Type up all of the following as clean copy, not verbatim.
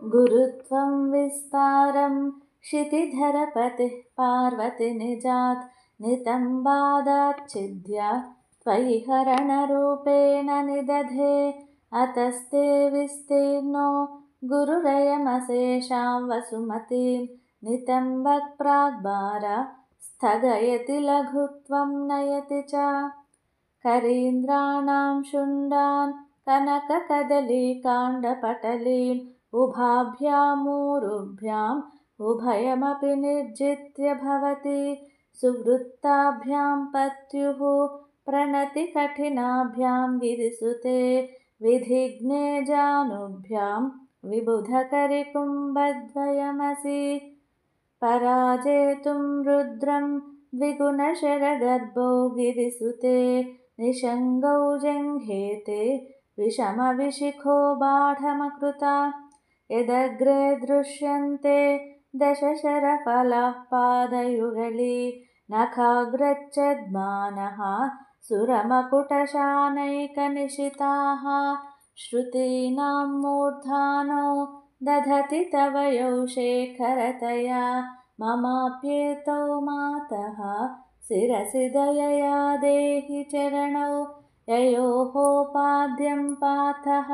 गुरुत्वं विस्तारं क्षितिधरपतिः पार्वतीनिजात् नितम्बादाच्छिद्या त्वयि हरणरूपेण निदधे अतस्ते विस्तीर्णो गुरुरयमशेषां वसुमतीं नितम्बक्प्राग्भारा स्थगयति लघुत्वं नयति च करीन्द्राणां शुण्डान् कनककदलीकाण्डपटलीन् उभाभ्यामूरुभ्याम् उभयमपि निर्जित्य भवति सुवृत्ताभ्यां पत्युः प्रणतिकठिनाभ्यां गिरिसुते विधिघ्ने जानुभ्यां विबुधकरिकुम्भद्वयमसि पराजेतुं रुद्रं द्विगुणशरगर्भो गिरिसुते निषङ्गौ जङ्घेते विषमविशिखो बाढमकृता यदग्रे दृश्यन्ते दशशरफलाः पादयुगली नखाग्रच्छद्मानः सुरमकुटशानैकनिशिताः श्रुतीनां मूर्धानो दधति तव यौ शेखरतया ममाप्येतौ मातः शिरसि दयया देहि चरणौ ययोः पाद्यं पाथः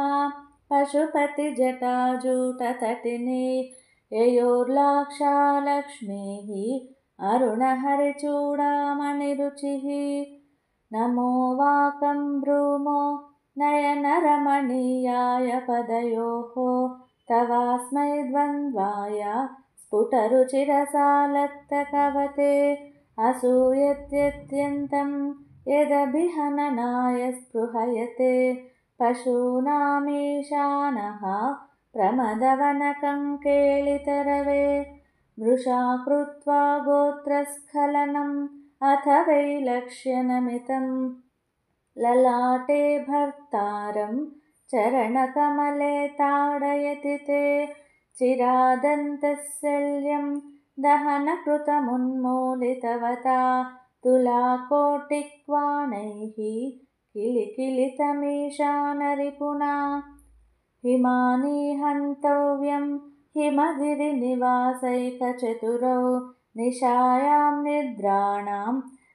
पशुपतिजटाजूटतटिनी ययोर्लाक्षा लक्ष्मीः अरुणहरिचूडामणिरुचिः नमो वाकं भ्रूमो नयनरमणीयाय पदयोः तवास्मै द्वन्द्वाय स्फुटरुचिरसालक्तकवते असूयत्यत्यन्तं यदभिहननाय स्पृहयते पशूनामीशानः प्रमदवनकङ्केलितरवे मृषा कृत्वा गोत्रस्खलनम् अथ वैलक्ष्यनमितं ललाटे भर्तारं चरणकमले ताडयति ते चिरादन्तशल्यं दहनकृतमुन्मूलितवता तुलाकोटिक्वाणैः किलिकिलितमीशानरिपुना हिमानि हन्तव्यं हिमगिरिनिवासैकचतुरौ निशायां निद्राणां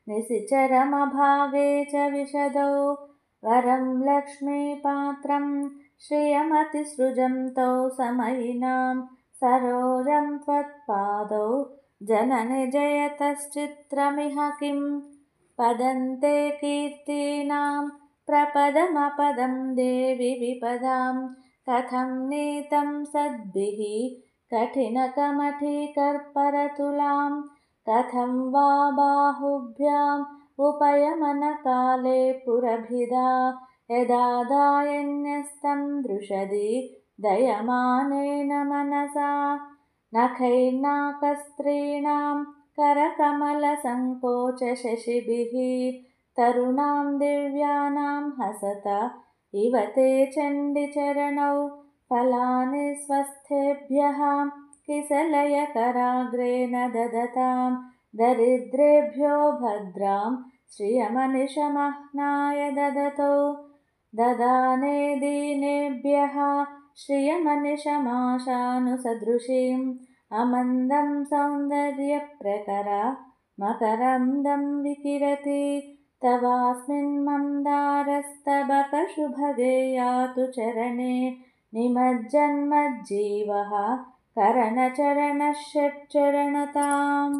निशिचरमभागे च विशदौ वरं लक्ष्मीपात्रं श्रियमतिसृजं तौ समयिनां सरोजं त्वत्पादौ जननि जयतश्चित्रमिह किं पदन्ते कीर्तीनां प्रपदमपदं देवि विपदां कथं नीतं सद्भिः कठिनकमठीकर्परतुलां कथं वा बाहुभ्याम् उपयमनकाले पुरभिदा यदादायन्यस्तं दृशदि दयमानेन मनसा नखैर्नाकस्त्रीणां करकमलसङ्कोचशशिभिः तरुणां दिव्यानां हसत इव ते चण्डिचरणौ फलानि स्वस्थेभ्यः किसलयकराग्रेण ददतां दरिद्रेभ्यो भद्रां श्रियमनिशमह्नाय ददतौ ददाने दीनेभ्यः श्रियमनिशमाशानुसदृशीम् अमन्दं सौन्दर्यप्रकरा मकरन्दं विकिरति तवास्मिन् मन्दारस्तबकशुभगे यातु चरणे निमज्जन्मज्जीवः करणचरणः षट्चरणताम्।